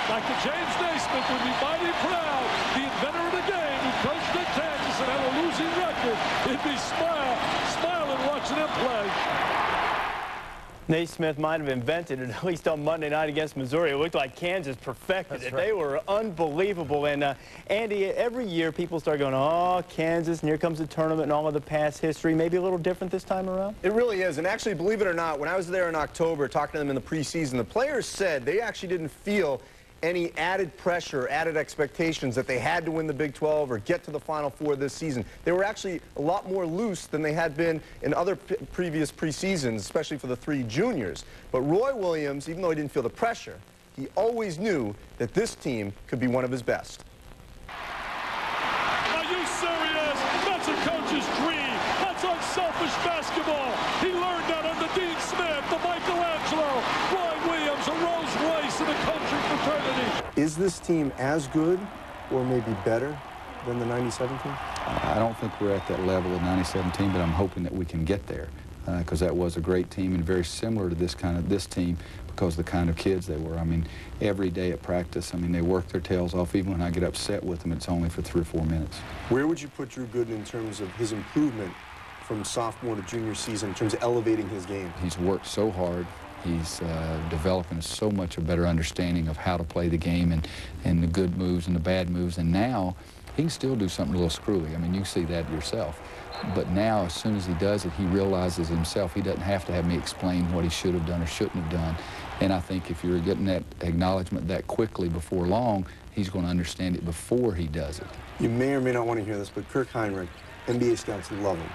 Dr. James Naismith would be mighty proud. The inventor of the game who coached at Kansas and had a losing record. He'd be smiling watching him play. Naismith might have invented it, at least on Monday night against Missouri. It looked like Kansas perfected it. Right. They were unbelievable. And, Andy, every year people start going, oh, Kansas, and here comes the tournament and all of the past history. Maybe a little different this time around? It really is. And actually, believe it or not, when I was there in October talking to them in the preseason, the players said they actually didn't feel any added pressure, added expectations that they had to win the Big 12 or get to the Final Four this season. They were actually a lot more loose than they had been in other previous preseasons, especially for the three juniors. But Roy Williams, even though he didn't feel the pressure, he always knew that this team could be one of his best. Are you serious? That's a coach's dream. That's unselfish basketball. He learned that under Dean Smith, the Michelangelo, Roy Williams, a Rolls Royce in the coaching fraternity. Is this team as good or maybe better than the 97 team? I don't think we're at that level of 97 team, but I'm hoping that we can get there because that was a great team and very similar to this team because of the kind of kids they were. I mean, every day at practice, I mean, they work their tails off. Even when I get upset with them, it's only for 3 or 4 minutes. Where would you put Drew Gooden in terms of his improvement from sophomore to junior season in terms of elevating his game? He's worked so hard. He's developing so much a better understanding of how to play the game and the good moves and the bad moves. And now he can still do something a little screwy. I mean, you see that yourself. But now, as soon as he does it, he realizes himself. He doesn't have to have me explain what he should have done or shouldn't have done. And I think if you're getting that acknowledgement that quickly before long, he's going to understand it before he does it. You may or may not want to hear this, but Kirk Heinrich, NBA scouts love him.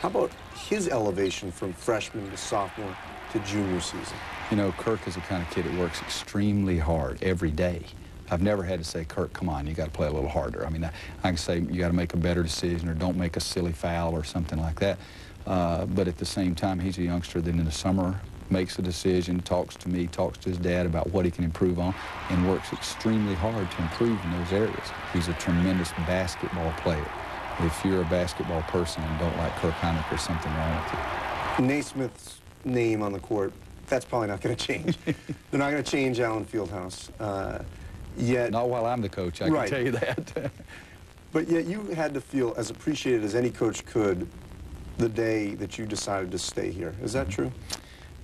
How about his elevation from freshman to sophomore to junior season? You know, Kirk is the kind of kid that works extremely hard every day. I've never had to say, Kirk, come on, you got to play a little harder. I mean, I can say you got to make a better decision or don't make a silly foul or something like that. But at the same time, he's a youngster that in the summer makes a decision, talks to me, talks to his dad about what he can improve on, and works extremely hard to improve in those areas. He's a tremendous basketball player. If you're a basketball person and don't like Kirk Heinrich, there's something wrong with you. Naismith's name on the court, that's probably not going to change. They're not going to change Allen Fieldhouse. Yet, not while I'm the coach, I can tell you that. But yet you had to feel as appreciated as any coach could the day that you decided to stay here. Is that true?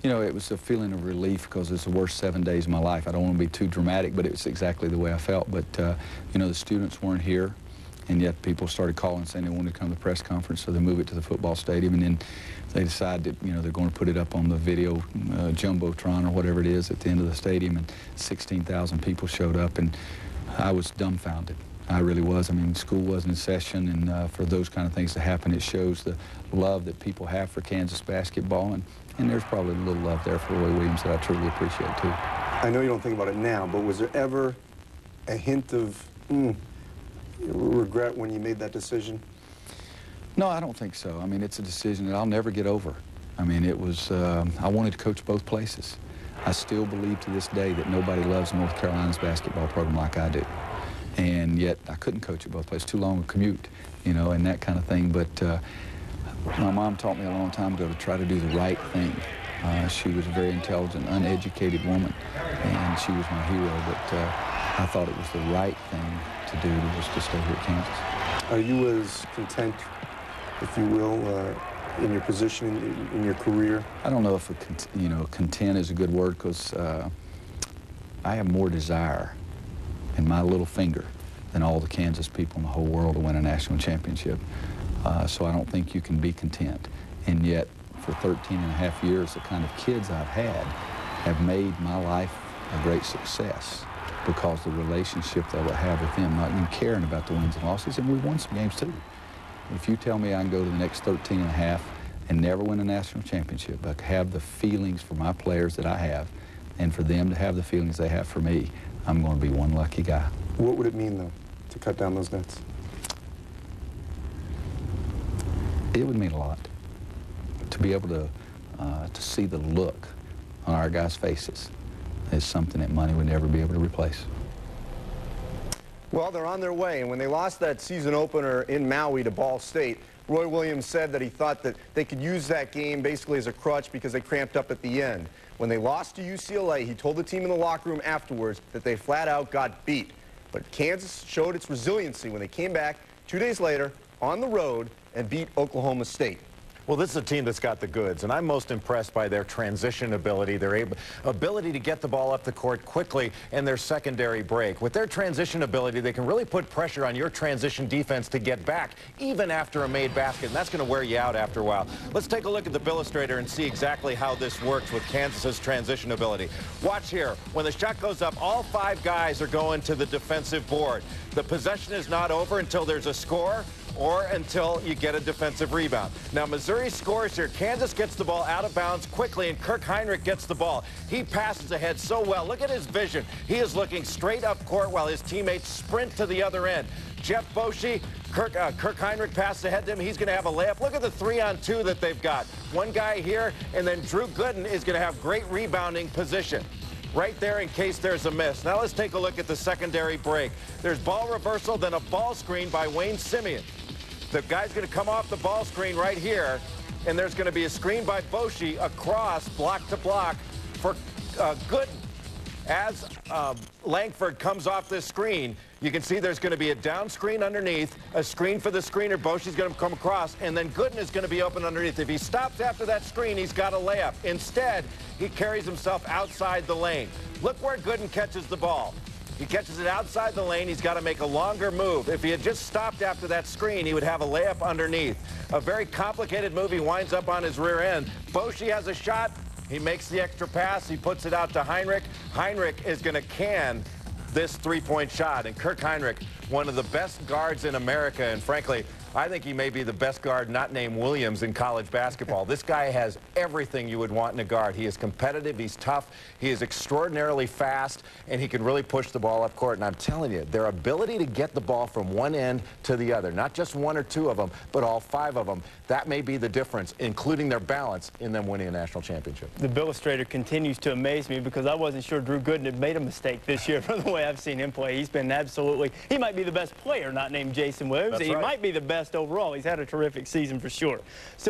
You know, it was a feeling of relief because it's the worst 7 days of my life. I don't want to be too dramatic, but it's exactly the way I felt. But, you know, the students weren't here, and yet people started calling saying they wanted to come to the press conference, so they moved it to the football stadium, and then they decided that, you know, they're going to put it up on the video jumbotron or whatever it is at the end of the stadium, and 16,000 people showed up, and I was dumbfounded. I really was. I mean, school wasn't in session, and for those kind of things to happen, it shows the love that people have for Kansas basketball, and there's probably a little love there for Roy Williams that I truly appreciate, too. I know you don't think about it now, but was there ever a hint of regret when you made that decision? No, I don't think so. I mean, it's a decision that I'll never get over. I mean, it was, I wanted to coach both places. I still believe to this day that nobody loves North Carolina's basketball program like I do. And yet, I couldn't coach at both places. Too long a commute, you know, and that kind of thing. But my mom taught me a long time ago to try to do the right thing. She was a very intelligent, uneducated woman, and she was my hero. But I thought it was the right thing to do was to stay here at Kansas. Are you as content, if you will, in your position in your career? I don't know if you know, content is a good word because I have more desire in my little finger than all the Kansas people in the whole world to win a national championship. So I don't think you can be content. And yet, for 13 and a half years, the kind of kids I've had have made my life a great success because the relationship that I have with them, not even caring about the wins and losses, and we won some games too. If you tell me I can go to the next 13 and a half and never win a national championship, but have the feelings for my players that I have, and for them to have the feelings they have for me, I'm going to be one lucky guy. What would it mean, though, to cut down those nets? It would mean a lot. To be able to see the look on our guys' faces is something that money would never be able to replace. Well, they're on their way, and when they lost that season opener in Maui to Ball State, Roy Williams said that he thought that they could use that game basically as a crutch because they cramped up at the end. When they lost to UCLA, he told the team in the locker room afterwards that they flat out got beat. But Kansas showed its resiliency when they came back 2 days later on the road and beat Oklahoma State. Well, this is a team that's got the goods, and I'm most impressed by their transition ability, their ability to get the ball up the court quickly, and their secondary break. With their transition ability, they can really put pressure on your transition defense to get back, even after a made basket, and that's going to wear you out after a while. Let's take a look at the Billustrator and see exactly how this works with Kansas's transition ability. Watch here. When the shot goes up, all 5 guys are going to the defensive board. The possession is not over until there's a score or until you get a defensive rebound. Now, Missouri scores here. Kansas gets the ball out of bounds quickly, and Kirk Heinrich gets the ball. He passes ahead so well. Look at his vision. He is looking straight up court while his teammates sprint to the other end. Jeff Boschee, Kirk Heinrich passes ahead to him. He's going to have a layup. Look at the 3-on-2 that they've got. One guy here, and then Drew Gooden is going to have great rebounding position right there in case there's a miss. Now let's take a look at the secondary break. There's ball reversal, then a ball screen by Wayne Simeon. The guy's going to come off the ball screen right here, and there's going to be a screen by Boschee across block to block for Gooden. As Langford comes off this screen, you can see there's going to be a down screen underneath, a screen for the screener. Boschee's going to come across, and then Gooden is going to be open underneath. If he stops after that screen, he's got a layup. Instead, he carries himself outside the lane. Look where Gooden catches the ball. He catches it outside the lane. He's got to make a longer move. If he had just stopped after that screen, he would have a layup underneath. A very complicated move. He winds up on his rear end. Boschee has a shot. He makes the extra pass. He puts it out to Heinrich. Heinrich is going to can this three-point shot. And Kirk Heinrich, one of the best guards in America, and frankly, I think he may be the best guard not named Williams in college basketball. This guy has everything you would want in a guard. He is competitive, he's tough, he is extraordinarily fast, and he can really push the ball up court. And I'm telling you, their ability to get the ball from one end to the other, not just 1 or 2 of them, but all 5 of them, that may be the difference, including their balance in them winning a national championship. The Billustrator continues to amaze me because I wasn't sure Drew Gooden had made a mistake this year from the way I've seen him play. He's been absolutely, he might be the best player not named Jason Williams. That's he right. might be the best overall. He's had a terrific season for sure. Still